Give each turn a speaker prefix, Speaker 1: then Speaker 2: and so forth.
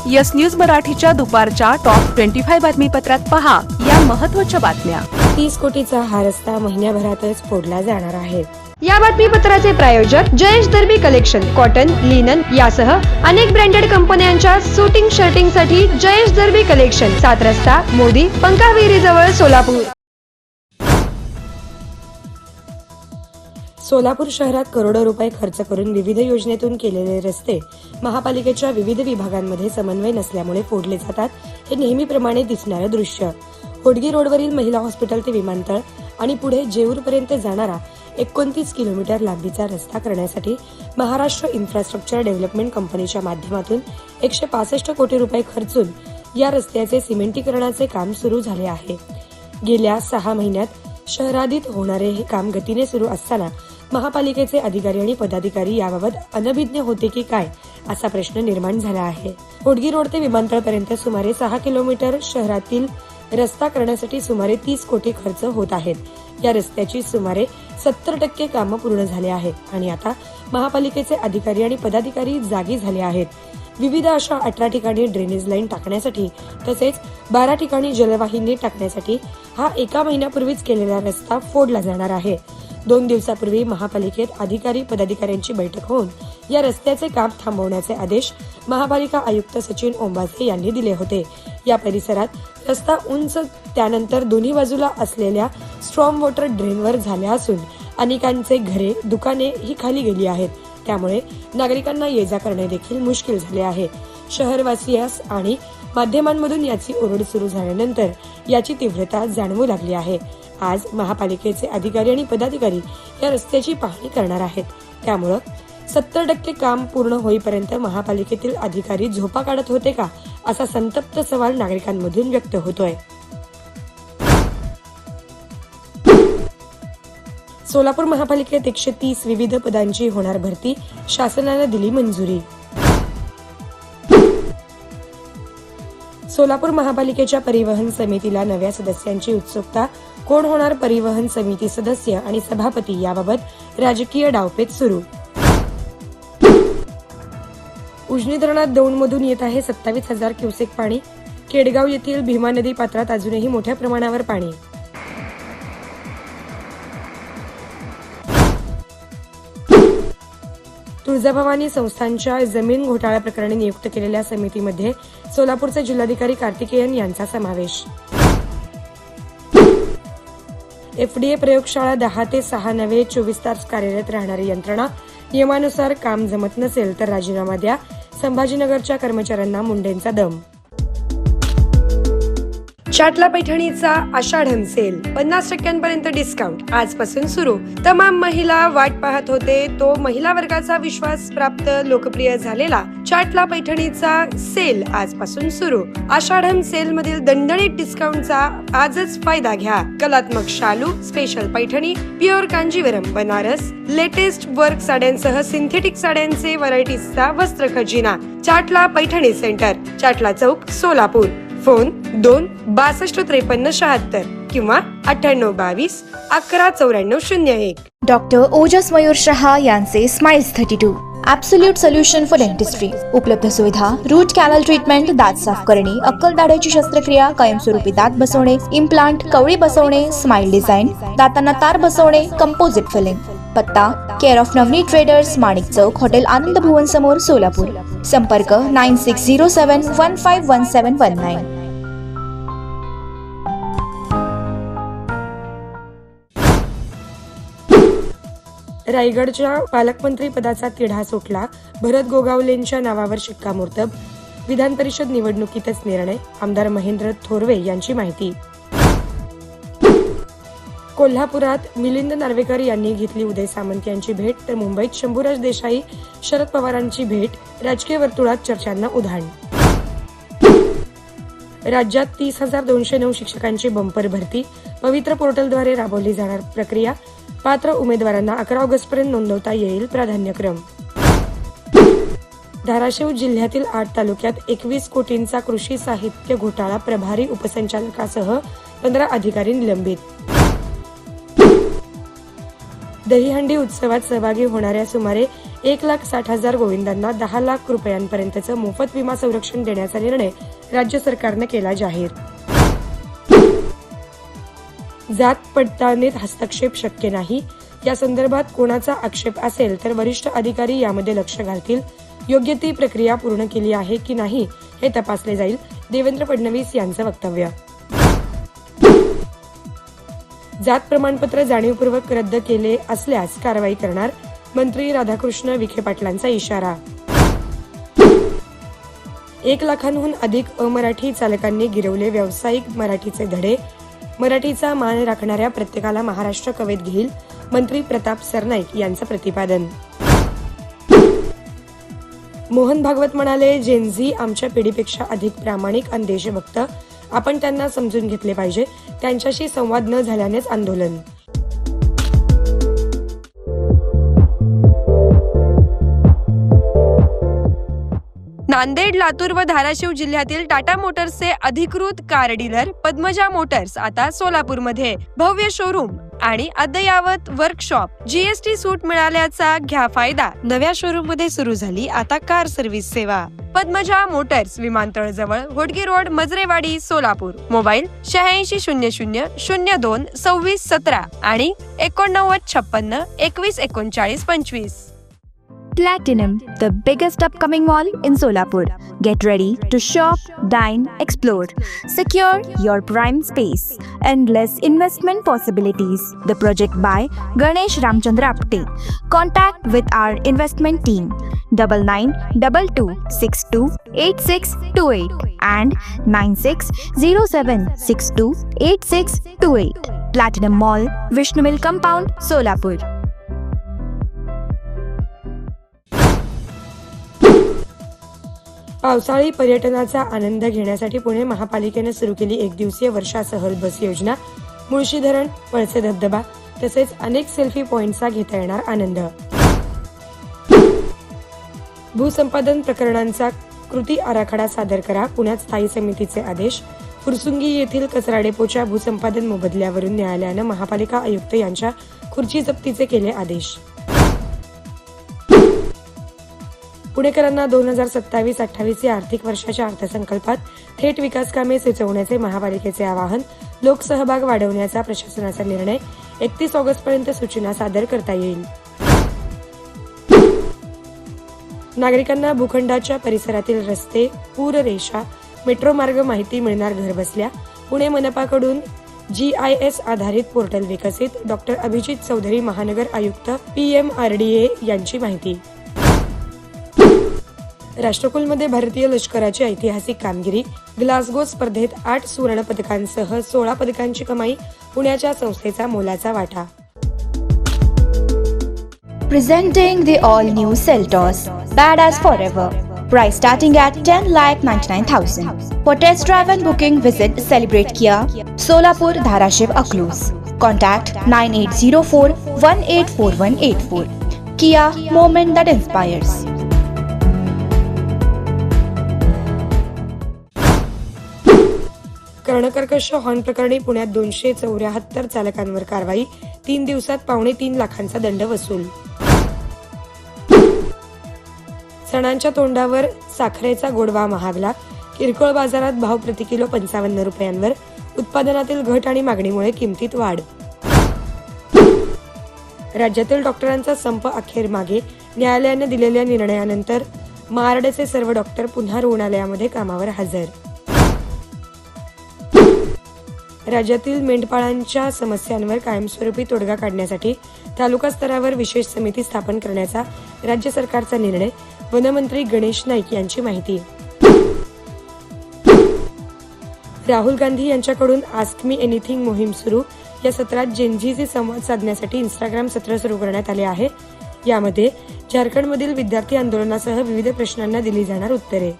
Speaker 1: Yes news मराठीच्या दुपारच्या top 25 बातमीपत्रात पहा या महत्त्वाच्या बातम्या।
Speaker 2: 30 कोटीचा हा रस्ता महिन्याभरातच फोडला जाणार आहे।
Speaker 3: या बातमीपत्राचे प्रायोजक जयेश दर्बी कलेक्शन, कॉटन, लिनन यासह अनेक ब्रँडेड कंपन्यांच्या शूटिंग शर्टिंग साठी जयेश दर्बी कलेक्शन, 7 रस्ता मोदी पंकाविहिरी जवळ सोलापूर।
Speaker 2: सोलापूर शहरात करोडो रुपये खर्च करून विविध योजनेतून केलेले रस्ते महापालिकेच्या विविध विभागांमध्ये समन्वय नसल्यामुळे फोडले जातात। हे नेहमीप्रमाणे दिसणारे दृश्य होडगी रोडवरील महिला हॉस्पिटल ते विमानतळ आणि पुढे जेऊरपर्यंत जाणारा 29 किलोमीटर लांबीचा रस्ता करण्यासाठी महाराष्ट्र इन्फ्रास्ट्रक्चर डेव्हलपमेंट कंपनीच्या माध्यमातून 165 कोटी रुपये खर्चून या रस्त्याचे सिमेंटीकरणाचे काम सुरू झाले आहे। गेल्या 6 महिन्यात शहरादीत होणारे हे काम गतीने सुरू असताना महापालिकेचे अधिकारी आणि पदाधिकारी याबाबत अनभिज्ञ होते की काय असा प्रश्न निर्माण झाला आहे। होडगी रोड ते विमानतळपर्यंत सुमारे 6 किलोमीटर शहरातील रस्ता करण्यासाठी सुमारे 30 कोटी खर्च होत आहेत। या रस्त्याची सुमारे 70% कामं पूर्ण झाले आहेत आणि आता महापालिकेचे अधिकारी आणि पदाधिकारी जागी झाले आहेत। विविध अशा 18 ठिकाणी ड्रेनेज लाईन टाकण्यासाठी तसेच 12 ठिकाणी जलवाहिनी टाकण्यासाठी हा एका महिन्यापूर्वीच केलेला रस्ता फोडला जाणार आहे। 2 दिवसापूर्वी महापालिकेत अधिकारी पदाधिकाऱ्यांची बैठक होऊन या रस्त्याचे काम थांबवण्याचे आदेश महापालिका आयुक्त सचिन ओंबासे यांनी दिले होते। या परिसरात रस्ता उंच त्यानंतर दोन्ही बाजूला असलेल्या स्ट्रॉम वॉटर ड्रेनवर झाल्या असून अनेकांचे घरे दुकाने ही खाली गेली आहेत। त्यामुळे नागरिकांना ये-जा करणे देखील मुश्किल झाले आहे। शहरवासियास आणि माध्यमांमधून याची ओरड सुरू झाल्यानंतर याची तीव्रता जाणवू लागली आहे। आज महापालिकेचे अधिकारी आणि पदाधिकारी या रस्त्याची पाहणी करणार आहेत। त्यामुळे 70% काम पूर्ण होईपर्यंत महापालिकेतील अधिकारी झोपा काढत होते का असा संतप्त सवाल नागरिकांमधून व्यक्त होतोय। सोलापूर महापालिकेत 130 विविध पदांची होणार भरती, शासनाने दिली मंजुरी। सोलापूर महापालिकेच्या परिवहन समितीला नव्या सदस्यांची उत्सुकता। कोण होणार परिवहन समिती सदस्य आणि सभापती याबाबत राजकीय डावपेच सुरू। उजनी धरणात दौंडमधून येत आहे 27,000 क्युसेक पाणी। केडगाव येथील भीमा नदी पात्रात अजूनही मोठ्या प्रमाणावर पाणी। तुळजाभवानी संस्थांच्या जमीन घोटाळा प्रकरणी नियुक्त केलेल्या समितीमध्ये सोलापूरचे जिल्हाधिकारी कार्तिकेयन यांचा समावेश। FDA प्रयोगशाळा 10 ते 6 नव्हे 24 तास कार्यरत राहणारी यंत्रणा। नियमानुसार काम जमत नसेल तर राजीनामा द्या, संभाजीनगरच्या कर्मचाऱ्यांना मुंडेंचा दम। चाटला पैठणीचा आषाढन सेल 50% डिस्काउंट आजपासून सुरू। तमाम महिला वाट पाहत होते तो महिला वर्गाचा विश्वास प्राप्त लोकप्रिय झालेला चाटला पैठणीचा सेल आजपासून सुरू। आषाढन सेल मधील दणदणीत डिस्काउंटचा आजच फायदा घ्या। कलात्मक शालू, special Paithani, pure Kanjeevaram, Banaras, latest work साड्यांसह सिंथेटिक साड्यांचे व्हरायटीजचा वस्त्र खजिना। चाटला पैठणी सेंटर, चाटला चौक, सोलापूर। फोन 2-62-53-76 किंवा 98-22-11-94-01।
Speaker 4: डॉक्टर ओजस मयूर शहा यांचे smiles 32 absolute solution for dentistry. उपलब्ध सुविधा रूट कॅनल ट्रीटमेंट, दात साफ करणे, अक्कल दाढेची शस्त्रक्रिया, कायमस्वरूपी दात बसवणे, इम्प्लांट, कवळी बसवणे, स्माइल डिझाईन, दातांना तार बसवणे, कंपोजिट फिलिंग। पत्ता care of Navneet traders, Manik Chowk, hotel Anand Bhuvan समोर, सोलापूर। संपर्क 9607151719।
Speaker 2: रायगडच्या पालकमंत्री पदाचा तिढा सुटला। भरत गोगावलेंच्या नावावर शिक्कामोर्तब। विधान परिषद निवडणुकीतच निर्णय, आमदार महेंद्र थोरवे यांची माहिती। कोल्हापुरात मिलिंद नार्वेकर यांनी घेतली उदय सामंत यांची भेट, तर मुंबईत शंभूराज देसाई, शरद पवारांची भेट। राजकीय वर्तुळात चर्चांना उधाण। राज्यात 30,209 शिक्षकांची बंपर भरती। पवित्र पोर्टलद्वारे राबवली जाणार प्रक्रिया। पात्र उमेदवारांना 11 ऑगस्टपर्यंत नोंदवता येईल प्राधान्यक्रम। धाराशिव जिल्ह्यातील 8 तालुक्यात 21 कोटींचा कृषी साहित्य घोटाळा। प्रभारी उपसंचालकासह 15 अधिकारी निलंबित। दहीहंडी उत्सवात सहभागी होणाऱ्या सुमारे 1,60,000 गोविंदांना 10 लाख रुपयांपर्यंतचं मोफत विमा संरक्षण देण्याचा निर्णय राज्य सरकारनं केला जाहीर. जात पडताळणीत हस्तक्षेप शक्य नाही. या संदर्भात कोणाचा आक्षेप असेल तर वरिष्ठ अधिकारी यामध्ये लक्ष घालतील. योग्य ती प्रक्रिया पूर्ण केली आहे की नाही हे तपासले जाईल. देवेंद्र फडणवीस यांचं वक्तव्य. जात प्रमाणपत्र जाणीवपूर्वक रद्द केले असल्यास कारवाई करणार. मंत्री राधाकृष्ण विखे पाटलांचा इशारा. 1 लाखांहून अधिक अमराठी चालकांनी गिरवले व्यावसायिक मराठीचे धडे. मराठीचा मान राखणाऱ्या प्रत्येकाला महाराष्ट्र कवेत घेईल. मंत्री प्रताप सरनाईक यांचं प्रतिपादन. मोहन भागवत म्हणाले, जेनझी आमच्या पिढीपेक्षा अधिक प्रामाणिक आणि देशभक्त. आपण त्यांना समजून घेतले पाहिजे. त्यांच्याशी संवाद न झाल्यानेच आंदोलन.
Speaker 3: नांदेड, लातूर व धाराशिव जिल्ह्यातील टाटा मोटर्सचे अधिकृत कार डीलर पद्मजा मोटर्स आता सोलापूरमध्ये. भव्य शोरूम आणि अद्ययावत वर्कशॉप. जीएसटी सूट मिळाल्याचा घ्या फायदा. नव्या शोरूम मध्ये सुरू झाली आता कार सर्व्हिस सेवा. पद्मजा मोटर्स, विमानतळ जवळ, होडगी रोड, मजरेवाडी, सोलापूर. मोबाईल 8600022617 आणि 8956213925.
Speaker 5: Platinum, the biggest upcoming mall in Solapur. Get ready to shop, dine, explore. Secure your prime space. Endless investment possibilities. The project by Ganesh Ramchandra Apte. Contact with our investment team 9922628628 and 9607628628. Platinum Mall, Vishnu Mill Compound, Solapur.
Speaker 2: पावसाळी पर्यटनाचा आनंद घेण्यासाठी पुणे महापालिकेने सुरू केली 1 दिवसीय वर्षा सहल बस योजना. मुळशी धरण, पळसे धबधबा तसेच अनेक सेल्फी पॉइंटचा घेता येणार आनंद. भूसंपादन प्रकरणांचा कृती आराखडा सादर करा. पुण्यात स्थायी समितीचे आदेश. फुरसुंगी येथील कचरा डेपोच्या भूसंपादन मोबदल्यावरून न्यायालयानं महापालिका आयुक्त यांच्या खुर्ची जप्तीचे केले आदेश. पुणेकरांना 2027-28 या आर्थिक वर्षाच्या अर्थसंकल्पात थेट विकास कामे सुचवण्याचे महापालिकेचे आवाहन. लोकसहभाग वाढवण्याचा प्रशासनाचा निर्णय. 31 ऑगस्टपर्यंत सूचना सादर करता येईल. नागरिकांना भूखंडाच्या परिसरातील रस्ते, पूररेषा, मेट्रो मार्ग माहिती मिळणार घरबसल्या. पुणे मनपाकडून GIS आधारित पोर्टल विकसित. डॉक्टर अभिजित चौधरी, महानगर आयुक्त, PMRDA यांची माहिती. राष्ट्रकुलमध्ये भारतीय लष्कराची ऐतिहासिक कामगिरी. ग्लासगो स्पर्धेत 8 सुवर्ण पदकांसह 16 पदकांची कमाई. पुण्याच्या संस्थेचा मोलाचा वाटा.
Speaker 4: Presenting the all-new Seltos, badass forever. Price starting at 10,99,000. For test drive and booking, visit Celebrate Kia, Solapur, Dharashiv, Aklus. Contact 9804184184. Kia, moment that inspires.
Speaker 2: कर्णकर्कश हॉर्न प्रकरणी पुण्यात 274 चालकांवर कारवाई. 3 दिवसात 3.25 लाखांचा दंड वसूल. सणांच्या तोंडावर साखरेचा गोडवा महागला. किरकोळ बाजारात भाव प्रति किलो 55 रुपयांवर. उत्पादनातील घट आणि मागणीमुळे किमतीत वाढ. राज्यातील डॉक्टरांचा संप अखेर मागे. न्यायालयाने दिलेल्या निर्णयानंतर महाआरडेचे सर्व डॉक्टर पुन्हा रुग्णालयामध्ये कामावर हजर. राज्यातील मेंढपाळांच्या समस्यांवर कायमस्वरूपी तोडगा काढण्यासाठी तालुका स्तरावर विशेष समिती स्थापन करण्याचा राज्य सरकारचा निर्णय. वनमंत्री गणेश नाईक यांची माहिती. राहुल गांधी यांच्याकडून आस्क मी एनिथिंग मोहीम सुरू. या सत्रात जेनझीशी संवाद साधण्यासाठी इंस्टाग्राम सत्र सुरू करण्यात आले आहे. यामध्ये झारखंडमधील विद्यार्थी आंदोलनासह विविध प्रश्नांना दिली जाणार उत्तरे.